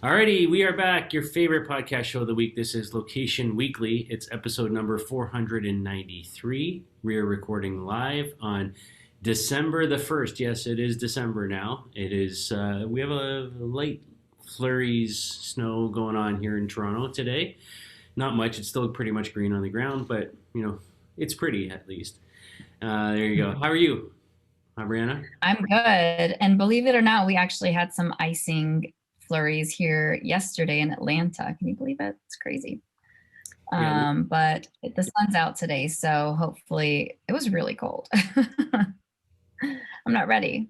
Alrighty, we are back. Your favorite podcast show of the week. This is Location Weekly. It's episode number 493. We are recording live on December the 1st. Yes, it is December now. It is, we have a light flurries snow going on here in Toronto today. Not much. It's still pretty much green on the ground, but, it's pretty at least. There you go. How are you? Brianna? I'm good. And believe it or not, we actually had some icing flurries here yesterday in Atlanta. Can you believe it? It's crazy. Yeah, But the sun's out today, so hopefully it was really cold. I'm not ready.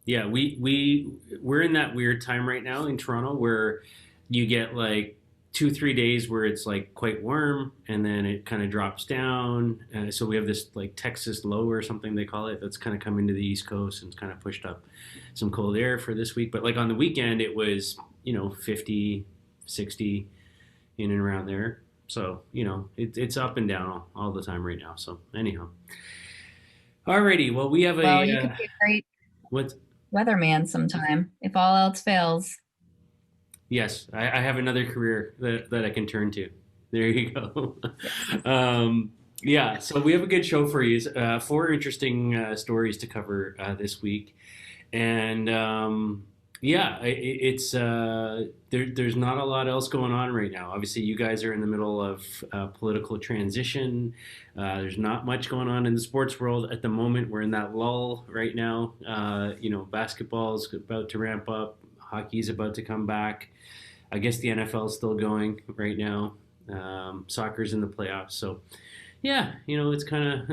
Yeah, we're in that weird time right now in Toronto where you get like 2 3 days where it's like quite warm and then it kind of drops down. So we have this like Texas low or something they call it that's kind of coming to the East Coast and it's kind of pushed up some cold air for this week. But like on the weekend it was 50, 60 in and around there. So it's up and down all the time right now. So anyhow, alrighty. Well, we have Well, a you could be a great what. weatherman sometime if all else fails. Yes, I have another career that I can turn to. There you go. Yes. Yeah, so we have a good show for you. Four interesting stories to cover this week, and yeah, it's there's not a lot else going on right now. Obviously, you guys are in the middle of political transition. There's not much going on in the sports world at the moment. We're in that lull right now. Basketball's about to ramp up. Hockey's about to come back. I guess the NFL is still going right now. Soccer's in the playoffs. So, yeah, it's kind of,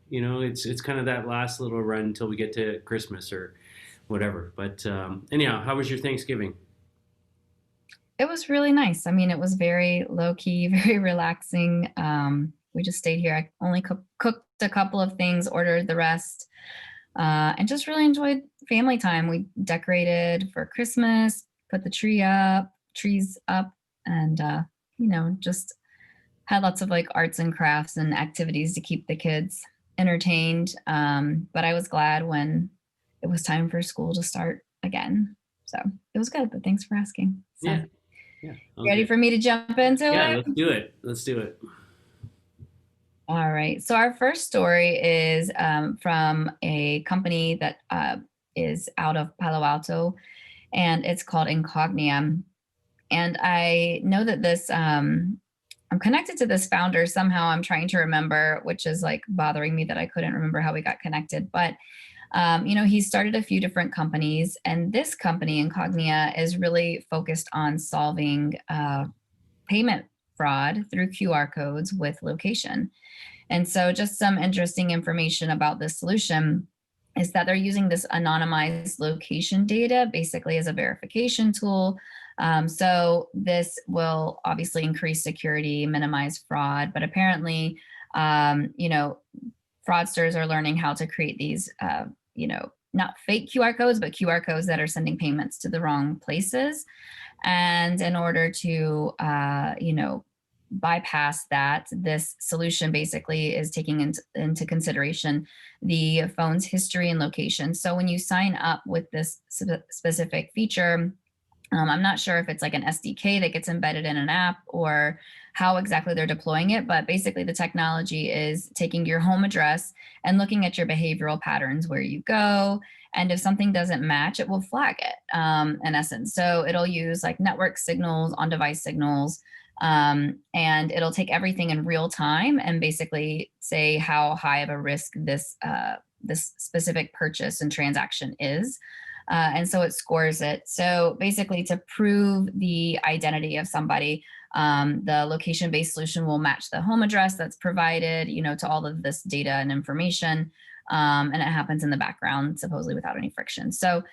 it's kind of that last little run until we get to Christmas or whatever. But anyhow, how was your Thanksgiving? It was really nice. I mean, it was very low key, very relaxing. We just stayed here. I only cooked a couple of things, ordered the rest, and just really enjoyed family time. We decorated for Christmas, put the trees up, and just had lots of like arts and crafts and activities to keep the kids entertained. But I was glad when it was time for school to start again. So it was good. But thanks for asking. So, Yeah, yeah, all ready good. for me to jump into Yeah, it? let's do it. Let's do it. All right. So our first story is from a company that is out of Palo Alto, and it's called Incognia. And I know that I'm connected to this founder somehow. I'm trying to remember, which is like bothering me that I couldn't remember how we got connected. But he started a few different companies, and this company, Incognia, is really focused on solving payment fraud through QR codes with location. And so, just some interesting information about this solution is that they're using this anonymized location data basically as a verification tool. So, this will obviously increase security, minimize fraud, but apparently, fraudsters are learning how to create these, not fake QR codes, but QR codes that are sending payments to the wrong places. And in order to, bypass that, this solution basically is taking into consideration the phone's history and location. So when you sign up with this specific feature, I'm not sure if it's like an SDK that gets embedded in an app or how exactly they're deploying it, but basically the technology is taking your home address and looking at your behavioral patterns where you go. And if something doesn't match, it will flag it in essence. So it'll use like network signals, on device signals, and it'll take everything in real time and basically say how high of a risk this specific purchase and transaction is. And so it scores it. So basically, to prove the identity of somebody, the location-based solution will match the home address that's provided, to all of this data and information, and it happens in the background, supposedly without any friction. So,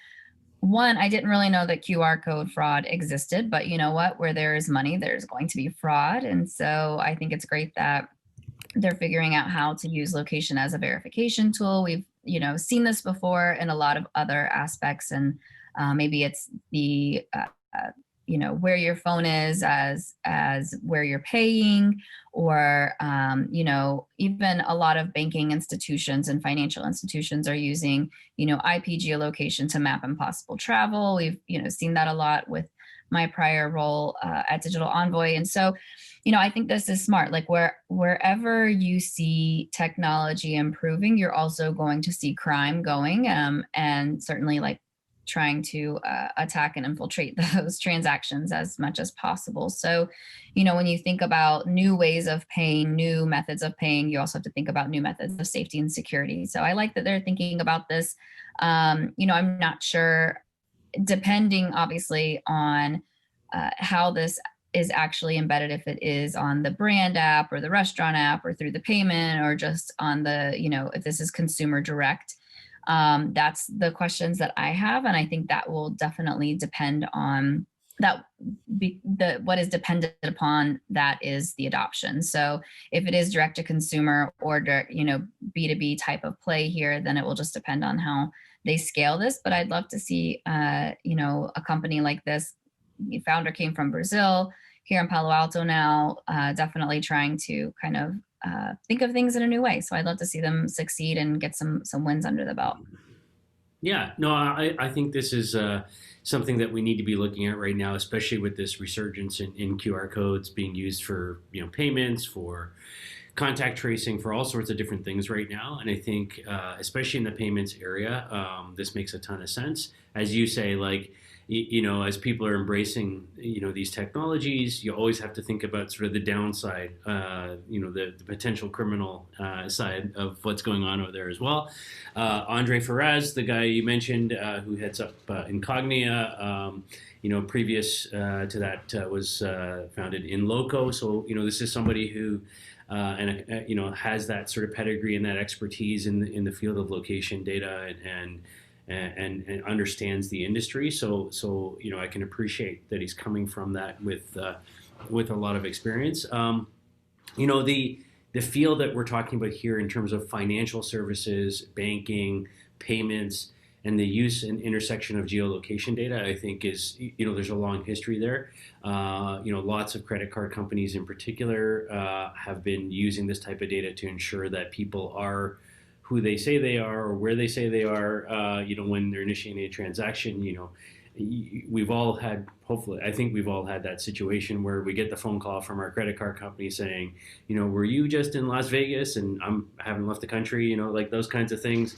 one, I didn't really know that QR code fraud existed, but you know what? Where there is money, there's going to be fraud, and so I think it's great that they're figuring out how to use location as a verification tool. We've seen this before in a lot of other aspects, and maybe it's the where your phone is as where you're paying, or even a lot of banking institutions and financial institutions are using IP geolocation to map impossible travel. We've seen that a lot with my prior role at Digital Envoy. And so, I think this is smart. Like wherever you see technology improving, you're also going to see crime going, and certainly like trying to attack and infiltrate those transactions as much as possible. So, when you think about new ways of paying, new methods of paying, you also have to think about new methods of safety and security. So I like that they're thinking about this. I'm not sure, depending obviously on how this is actually embedded, if it is on the brand app or the restaurant app or through the payment or just on the, if this is consumer direct. That's the questions that I have. And I think that will definitely depend on that. What is dependent upon that is the adoption. So if it is direct to consumer or B2B type of play here, then it will just depend on how they scale this. But I'd love to see, a company like this. The founder came from Brazil, here in Palo Alto now, definitely trying to kind of think of things in a new way. So I'd love to see them succeed and get some wins under the belt. Yeah, no, I think this is something that we need to be looking at right now, especially with this resurgence in QR codes being used for payments, for contact tracing, for all sorts of different things right now. And I think, especially in the payments area, this makes a ton of sense. As you say, like, as people are embracing, these technologies, you always have to think about sort of the downside, the potential criminal side of what's going on over there as well. Andre Ferraz, the guy you mentioned, who heads up Incognia, previous to that was founded in Loco. So, this is somebody who has that sort of pedigree and that expertise in the field of location data and understands the industry. So I can appreciate that he's coming from that with a lot of experience. The field that we're talking about here in terms of financial services, banking, payments, and the use and intersection of geolocation data, I think is, there's a long history there. Lots of credit card companies in particular have been using this type of data to ensure that people are who they say they are or where they say they are, when they're initiating a transaction. We've all had, hopefully, I think we've all had that situation where we get the phone call from our credit card company saying, were you just in Las Vegas and I haven't left the country, like those kinds of things.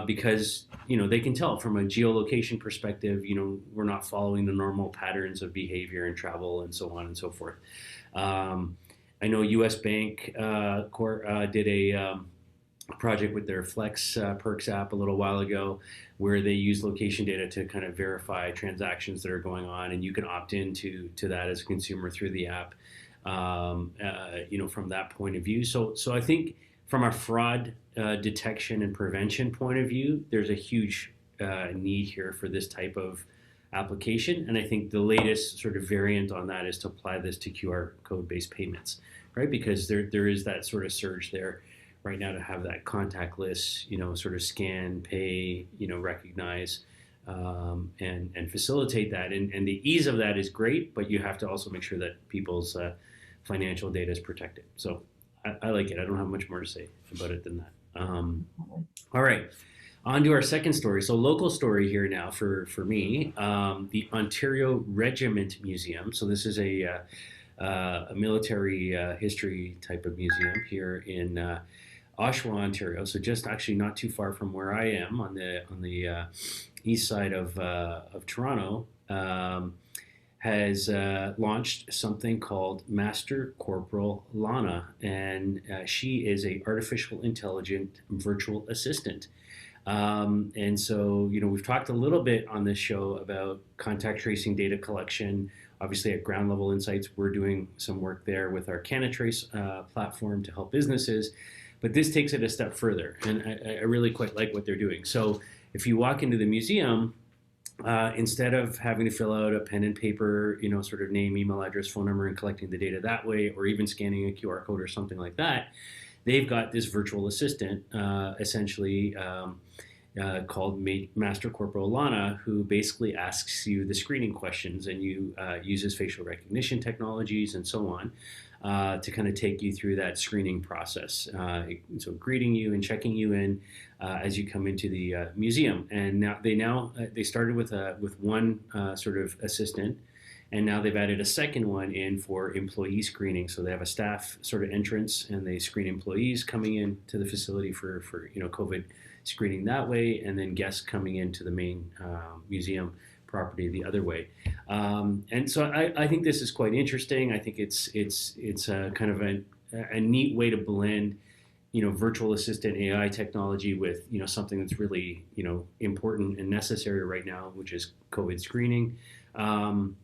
Because, they can tell from a geolocation perspective, we're not following the normal patterns of behavior and travel and so on and so forth. I know US Bank did a project with their Flex Perks app a little while ago, where they use location data to kind of verify transactions that are going on, and you can opt into that as a consumer through the app. From that point of view. So I think from a fraud detection and prevention point of view, there's a huge need here for this type of application. And I think the latest sort of variant on that is to apply this to QR code-based payments, right? Because there is that sort of surge there right now to have that contactless, sort of scan, pay, recognize, and facilitate that. And the ease of that is great, but you have to also make sure that people's financial data is protected. So I like it. I don't have much more to say about it than that. All right, on to our second story. So local story here now for me, the Ontario Regiment Museum. So this is a military history type of museum here in Oshawa, Ontario. So just actually not too far from where I am on the east side of Toronto. Has launched something called Master Corporal Lana, and she is a artificial intelligent virtual assistant. And so, we've talked a little bit on this show about contact tracing data collection. Obviously, at Ground Level Insights, we're doing some work there with our CanaTrace platform to help businesses. But this takes it a step further, and I really quite like what they're doing. So if you walk into the museum, instead of having to fill out a pen and paper, sort of name, email address, phone number, and collecting the data that way, or even scanning a QR code or something like that, they've got this virtual assistant, essentially called Master Corporal Lana, who basically asks you the screening questions, and you uses facial recognition technologies and so on to kind of take you through that screening process. So greeting you and checking you in as you come into the museum. And now they started with one sort of assistant, And now they've added a second one in for employee screening. So they have a staff sort of entrance, and they screen employees coming into the facility for COVID screening that way, and then guests coming into the main museum property the other way. And so I think this is quite interesting. I think it's a kind of a neat way to blend virtual assistant AI technology with something that's really important and necessary right now, which is COVID screening. Um,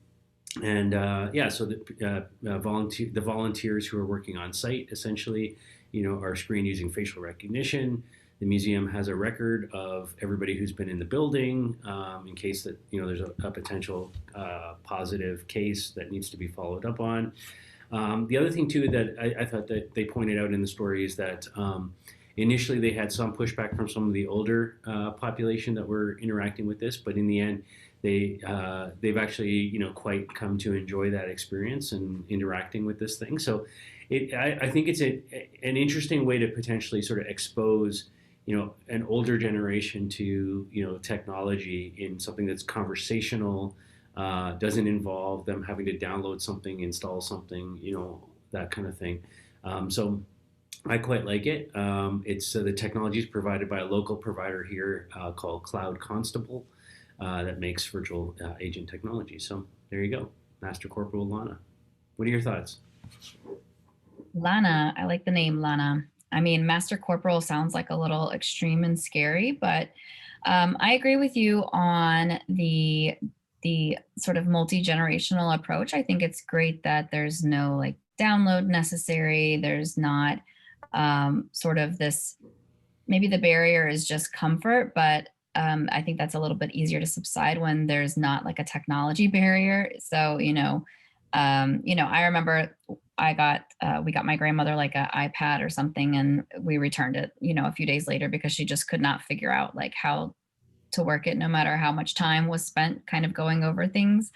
and yeah, so the volunteers who are working on site essentially, are screened using facial recognition. The museum has a record of everybody who's been in the building in case that there's a potential positive case that needs to be followed up on. The other thing too that I thought that they pointed out in the story is that initially they had some pushback from some of the older population that were interacting with this, but in the end they've actually quite come to enjoy that experience and interacting with this thing. So I think it's an interesting way to potentially sort of expose an older generation to technology in something that's conversational, doesn't involve them having to download something, install something, that kind of thing. So I quite like it. It's the technology is provided by a local provider here called Cloud Constable that makes virtual agent technology. So there you go, Master Corporal Lana. What are your thoughts? Lana, I like the name Lana. I mean, Master Corporal sounds like a little extreme and scary, but I agree with you on the sort of multi-generational approach. I think it's great that there's no like download necessary. There's not sort of this, maybe the barrier is just comfort, but I think that's a little bit easier to subside when there's not like a technology barrier. So, I remember we got my grandmother like an iPad or something, and we returned it, a few days later because she just could not figure out like how to work it, no matter how much time was spent kind of going over things.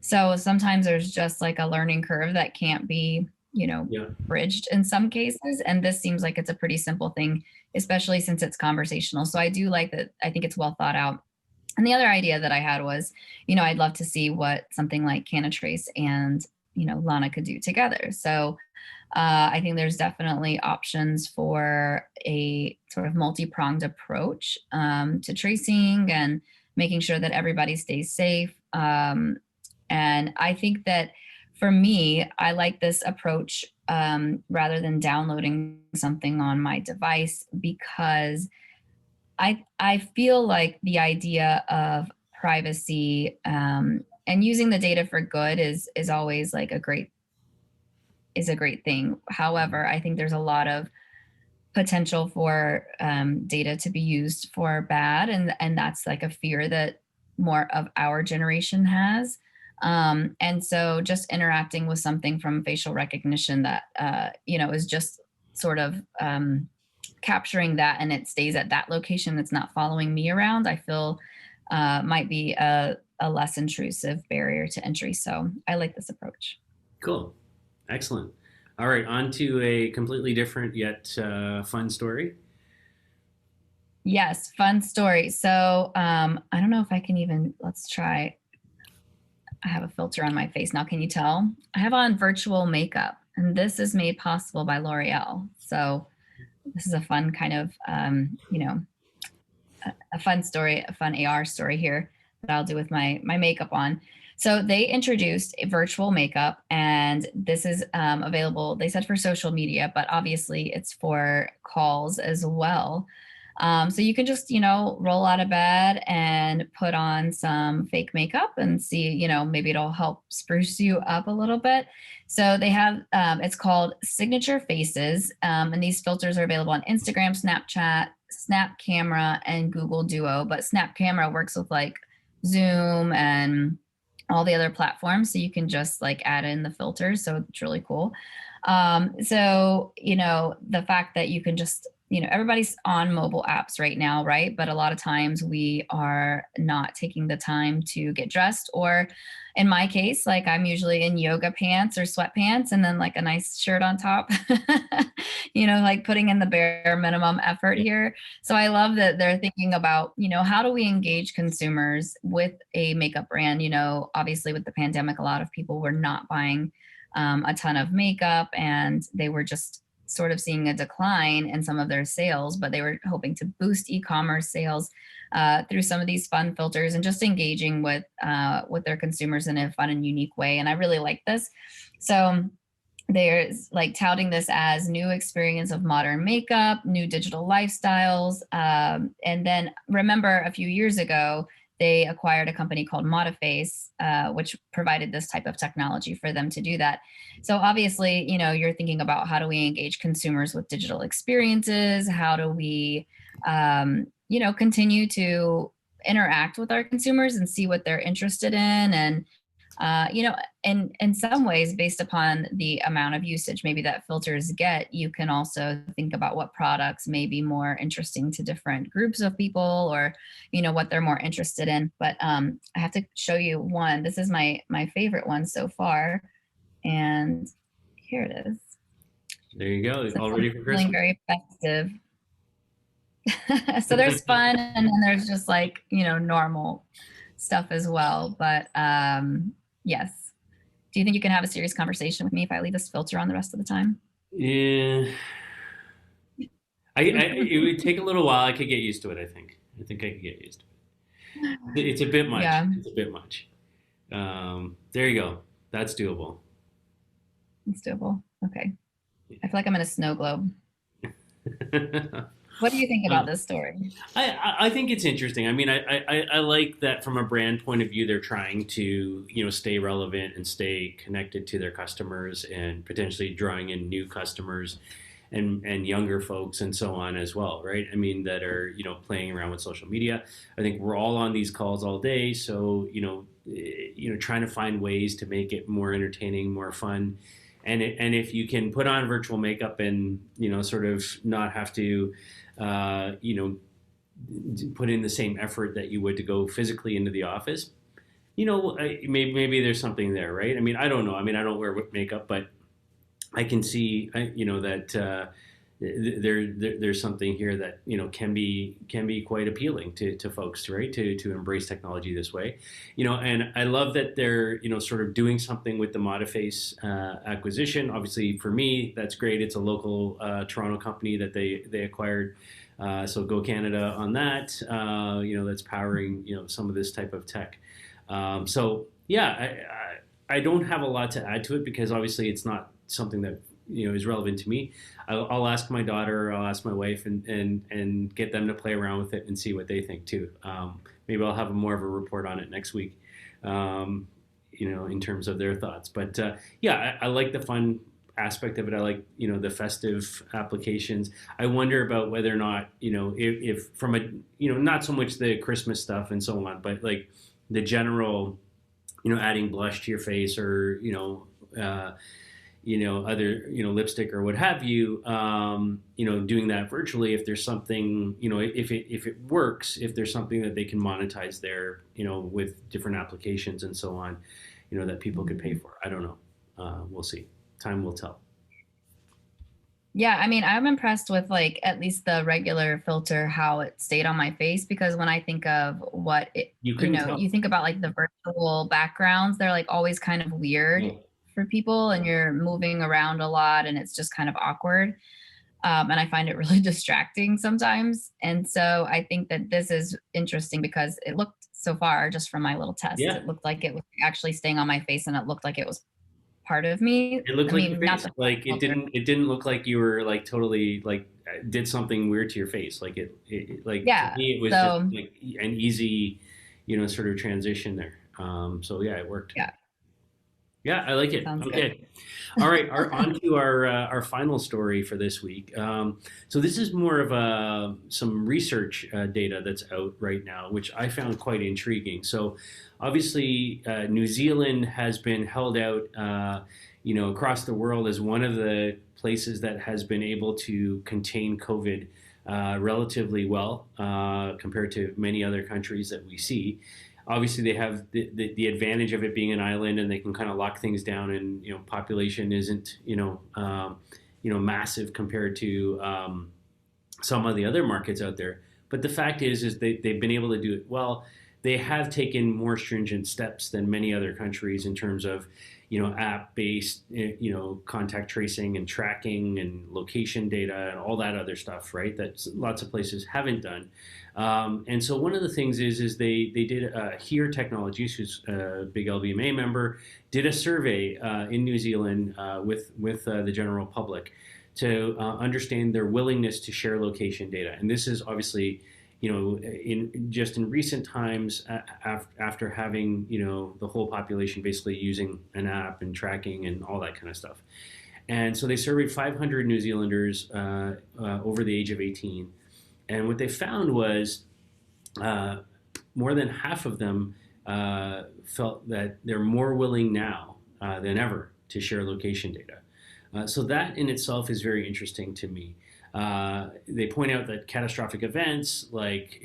So sometimes there's just like a learning curve that can't be, Yeah. bridged in some cases. And this seems like it's a pretty simple thing, especially since it's conversational. So I do like that. I think it's well thought out. And the other idea that I had was, I'd love to see what something like Canatrace and, Lana could do together. So I think there's definitely options for a sort of multi-pronged approach to tracing and making sure that everybody stays safe. And I think that for me, I like this approach rather than downloading something on my device, because I feel like the idea of privacy and using the data for good is always like a great thing. However, I think there's a lot of potential for data to be used for bad, and that's like a fear that more of our generation has. And so, just interacting with something from facial recognition that is just sort of capturing that, and it stays at that location that's not following me around, I feel might be a less intrusive barrier to entry. So I like this approach. Cool. Excellent. All right, on to a completely different yet fun story. Yes, fun story. So I don't know if I can even, let's try. I have a filter on my face now. Can you tell? I have on virtual makeup, and this is made possible by L'Oreal. So this is a fun kind of, a fun story, a fun AR story here that I'll do with my makeup on. So they introduced a virtual makeup, and this is available, they said, for social media, but obviously it's for calls as well. So you can just, roll out of bed and put on some fake makeup and see, maybe it'll help spruce you up a little bit. So they have, it's called Signature Faces, and these filters are available on Instagram, Snapchat, Snap Camera, and Google Duo. But Snap Camera works with like Zoom and all the other platforms, so you can just like add in the filters. So it's really cool. So the fact that you can just everybody's on mobile apps right now, right? But a lot of times we are not taking the time to get dressed, or in my case, like I'm usually in yoga pants or sweatpants and then like a nice shirt on top, like putting in the bare minimum effort Yeah. here. So I love that they're thinking about, how do we engage consumers with a makeup brand? Obviously with the pandemic, a lot of people were not buying a ton of makeup, and they were just sort of seeing a decline in some of their sales, but they were hoping to boost e-commerce sales through some of these fun filters and just engaging with their consumers in a fun and unique way. And I really like this. So there's like touting this as new experience of modern makeup, new digital lifestyles. And then remember a few years ago, they acquired a company called Modiface, which provided this type of technology for them to do that. So obviously, you're thinking about how do we engage consumers with digital experiences? How do we, continue to interact with our consumers and see what they're interested in? And in some ways, based upon the amount of usage maybe that filters get, you can also think about what products may be more interesting to different groups of people, or what they're more interested in. But I have to show you one. This is my favorite one so far, and here it is. There you go. So All I'm ready for feeling Christmas. very festive. So there's fun, and then there's just like normal stuff as well. But yes. Do you think you can have a serious conversation with me if I leave this filter on the rest of the time? Yeah. It would take a little while. I could get used to it, I think. I think I could get used to it. It's a bit much. Yeah, It's a bit much. There you go. That's doable. it's doable. Okay. I feel like I'm in a snow globe. What do you think about this story? I think it's interesting. I mean, I like that from a brand point of view, they're trying to stay relevant and stay connected to their customers and potentially drawing in new customers and younger folks and so on as well, right? I mean, that are playing around with social media. I think we're all on these calls all day, so trying to find ways to make it more entertaining, more fun. And if you can put on virtual makeup and sort of not have to uh, you know put in the same effort that you would to go physically into the office, maybe there's something there, right? I mean, I don't know. I mean, I don't wear makeup, but I can see, that there's something here that can be quite appealing to folks, right? To embrace technology this way, and I love that they're sort of doing something with the Modiface acquisition. Obviously, for me, that's great. It's a local Toronto company that they acquired. So go Canada on that. That's powering some of this type of tech. So yeah, I don't have a lot to add to it because obviously it's not something that is relevant to me. I'll ask my daughter, I'll ask my wife, and get them to play around with it and see what they think too. Maybe I'll have more of a report on it next week. In terms of their thoughts. But yeah, I like the fun aspect of it. I like the festive applications. I wonder about whether or not if from a not so much the Christmas stuff and so on, but like the general adding blush to your face or other lipstick or what have you, doing that virtually. If there's something if it works, if there's something that they can monetize there with different applications and so on, that people could pay for. I don't know. We'll see. Time will tell. Yeah, I mean, I'm impressed with like at least the regular filter, how it stayed on my face, because when I think of what it, You couldn't you tell. think about like the virtual backgrounds, they're like always kind of weird No. for people, and you're moving around a lot and it's just kind of awkward. And I find it really distracting sometimes. And so I think that this is interesting because it looked so far, just from my little test, Yeah. it looked like it was actually staying on my face, and it looked like it was part of me. It looked I like your mean, not face. the Like it filter. didn't look like you were like totally like did something weird to your face. Like like to Yeah. me it was just So like an easy, sort of transition there. So yeah, it worked. yeah, Yeah, I like it. sounds good. Okay. All right. On to our final story for this week. So this is more of some research data that's out right now, which I found quite intriguing. So obviously, New Zealand has been held out, across the world as one of the places that has been able to contain COVID relatively well compared to many other countries that we see. Obviously, they have the advantage of it being an island, and they can kind of lock things down, and population isn't massive compared to some of the other markets out there. But the fact is they've been able to do it well. They have taken more stringent steps than many other countries in terms of, app-based, contact tracing and tracking and location data and all that other stuff, right? That lots of places haven't done. And so one of the things is they did Here Technologies, who's a big LBMA member, did a survey in New Zealand with the general public to understand their willingness to share location data. And this is obviously, in recent times, after having the whole population basically using an app and tracking and all that kind of stuff. And so they surveyed 500 New Zealanders over the age of 18, and what they found was more than half of them felt that they're more willing now than ever to share location data. So that in itself is very interesting to me. They point out that catastrophic events like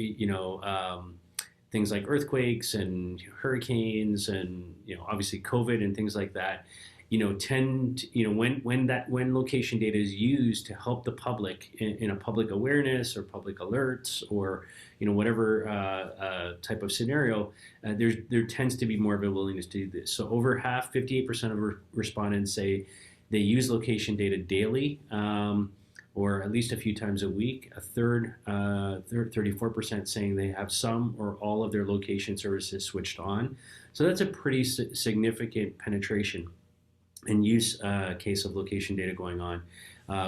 things like earthquakes and hurricanes and obviously COVID and things like that, when location data is used to help the public in a public awareness or public alerts or whatever type of scenario, there tends to be more of a willingness to do this. So over half, 58% of respondents say they use location data daily, or at least a few times a week. A third, 34% saying they have some or all of their location services switched on. So that's a pretty significant penetration and use case of location data going on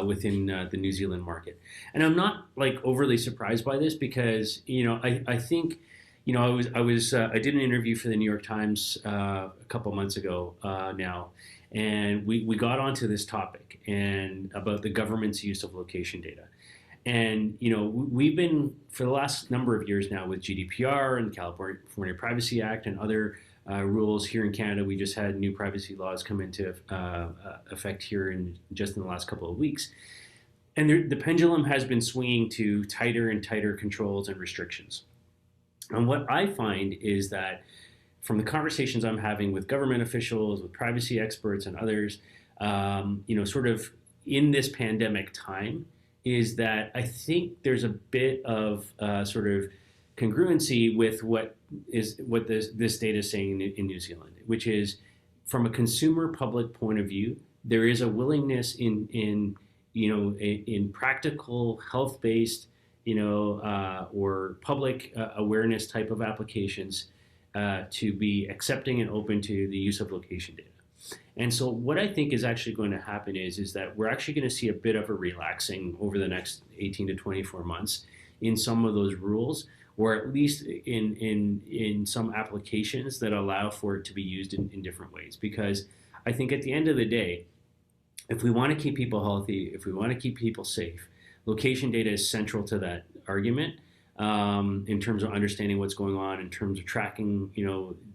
within the New Zealand market. And I'm not like overly surprised by this because I think I did an interview for the New York Times a couple months ago now, and we got onto this topic and about the government's use of location data. And we've been for the last number of years now with GDPR and the California Privacy Act and other rules here in Canada. We just had new privacy laws come into effect here in the last couple of weeks. And the pendulum has been swinging to tighter and tighter controls and restrictions. And what I find is that from the conversations I'm having with government officials, with privacy experts and others, sort of in this pandemic time, is that I think there's a bit of sort of congruency with what this data is saying in New Zealand, which is from a consumer public point of view, there is a willingness in practical health-based, or public awareness type of applications to be accepting and open to the use of location data. And so what I think is actually going to happen is that we're actually going to see a bit of a relaxing over the next 18 to 24 months in some of those rules, or at least in some applications that allow for it to be used in different ways. Because I think at the end of the day, if we want to keep people healthy, if we want to keep people safe, location data is central to that argument in terms of understanding what's going on, in terms of tracking,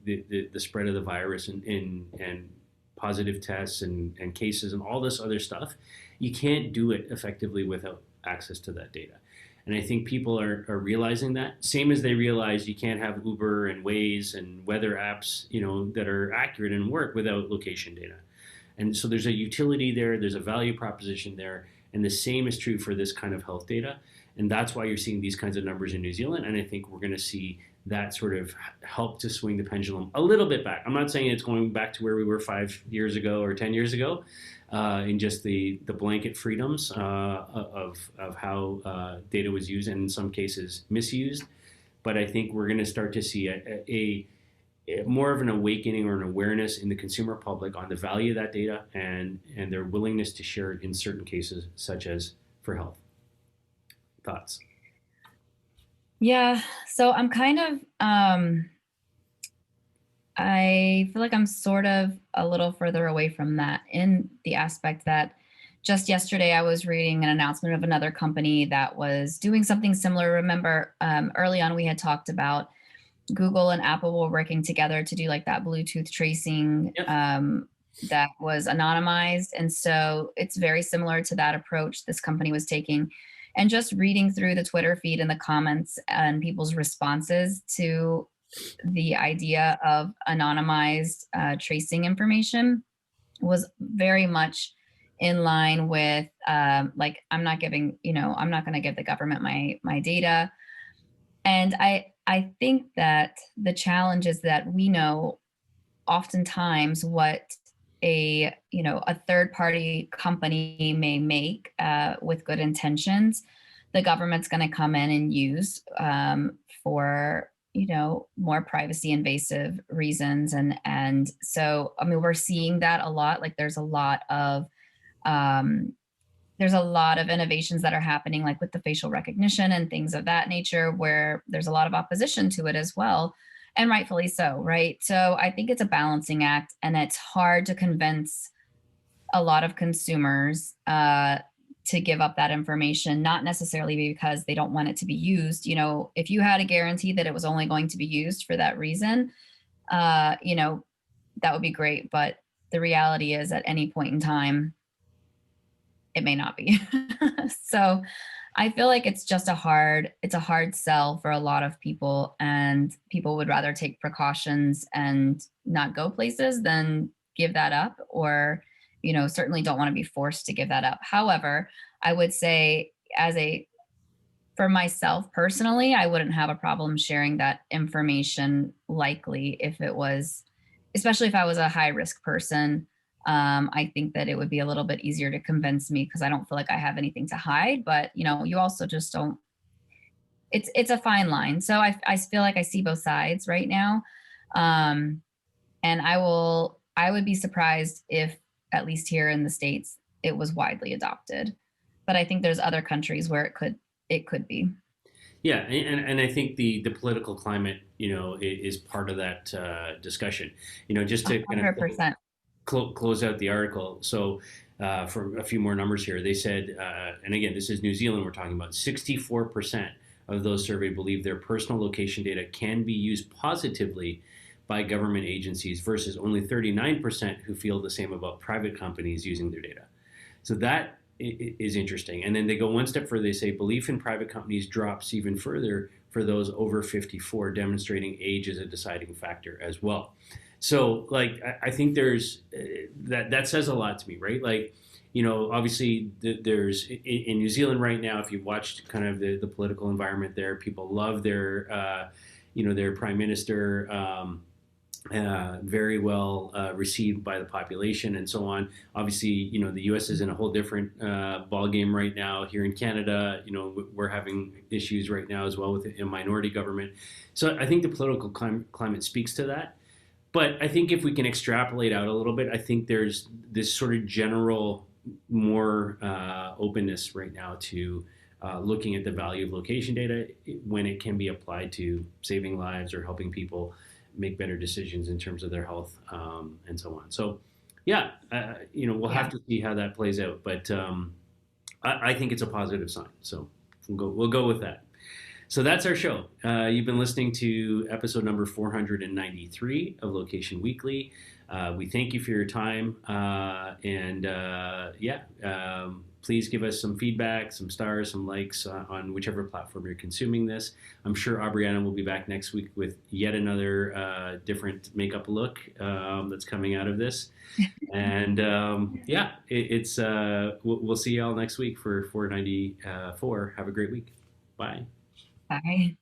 the spread of the virus and positive tests and cases and all this other stuff. You can't do it effectively without access to that data. And I think people are realizing that, same as they realize you can't have Uber and Waze and weather apps, that are accurate and work without location data. And so there's a utility there, there's a value proposition there, and the same is true for this kind of health data. And that's why you're seeing these kinds of numbers in New Zealand. And I think we're going to see that sort of help to swing the pendulum a little bit back. I'm not saying it's going back to where we were 5 years ago or 10 years ago in just the blanket freedoms of how data was used and in some cases misused. But I think we're going to start to see a more of an awakening or an awareness in the consumer public on the value of that data and their willingness to share it in certain cases, such as for health. Thoughts? Yeah, so I'm kind of I feel like I'm sort of a little further away from that in the aspect that just yesterday I was reading an announcement of another company that was doing something similar. Remember, early on we had talked about Google and Apple were working together to do like that Bluetooth tracing Yep. that was anonymized. And so it's very similar to that approach this company was taking. And just reading through the Twitter feed and the comments and people's responses to the idea of anonymized tracing information was very much in line with like, I'm not giving, I'm not going to give the government my data. And I think that the challenge is that we know oftentimes what a third party company may make with good intentions, the government's going to come in and use for more privacy invasive reasons. And so I mean we're seeing that a lot. Like um, there's a lot of innovations that are happening, like with the facial recognition and things of that nature, where there's a lot of opposition to it as well, and rightfully so, right? So I think it's a balancing act, and it's hard to convince a lot of consumers to give up that information, not necessarily because they don't want it to be used. If you had a guarantee that it was only going to be used for that reason, that would be great. But the reality is, at any point in time, it may not be. So I feel like it's a hard sell for a lot of people, and people would rather take precautions and not go places than give that up, or certainly don't want to be forced to give that up. However, I would say, for myself personally, I wouldn't have a problem sharing that information, likely, if it was, especially if I was a high risk person. I think that it would be a little bit easier to convince me, because I don't feel like I have anything to hide. But you also just don't. It's a fine line. So I feel like I see both sides right now, um, and I would be surprised if, at least here in the States, it was widely adopted. But I think there's other countries where it could be. Yeah, and I think the political climate, is part of that discussion. Just to kind of 100%. close out the article. So, for a few more numbers here, they said, and again, this is New Zealand we're talking about, 64% of those surveyed believe their personal location data can be used positively by government agencies versus only 39% who feel the same about private companies using their data. So that is interesting. And then they go one step further. They say belief in private companies drops even further for those over 54, demonstrating age as a deciding factor as well. So, like, I think there's that says a lot to me, right? Like, obviously, there's in New Zealand right now. If you've watched kind of the political environment there, people love their prime minister. Very well received by the population and so on. Obviously, the U.S. is in a whole different ball game right now. Here in Canada, we're having issues right now as well with a minority government. So I think the political climate speaks to that. But I think if we can extrapolate out a little bit, I think there's this sort of general more openness right now to looking at the value of location data when it can be applied to saving lives or helping people make better decisions in terms of their health, and so on. So, yeah, we'll have Yeah. to see how that plays out. But I think it's a positive sign. So we'll go with that. So that's our show. You've been listening to episode number 493 of Location Weekly. We thank you for your time. And yeah, please give us some feedback, some stars, some likes on whichever platform you're consuming this. I'm sure Aubriana will be back next week with yet another different makeup look that's coming out of this. And yeah, we'll see y'all next week for 494. Have a great week. Bye. Bye.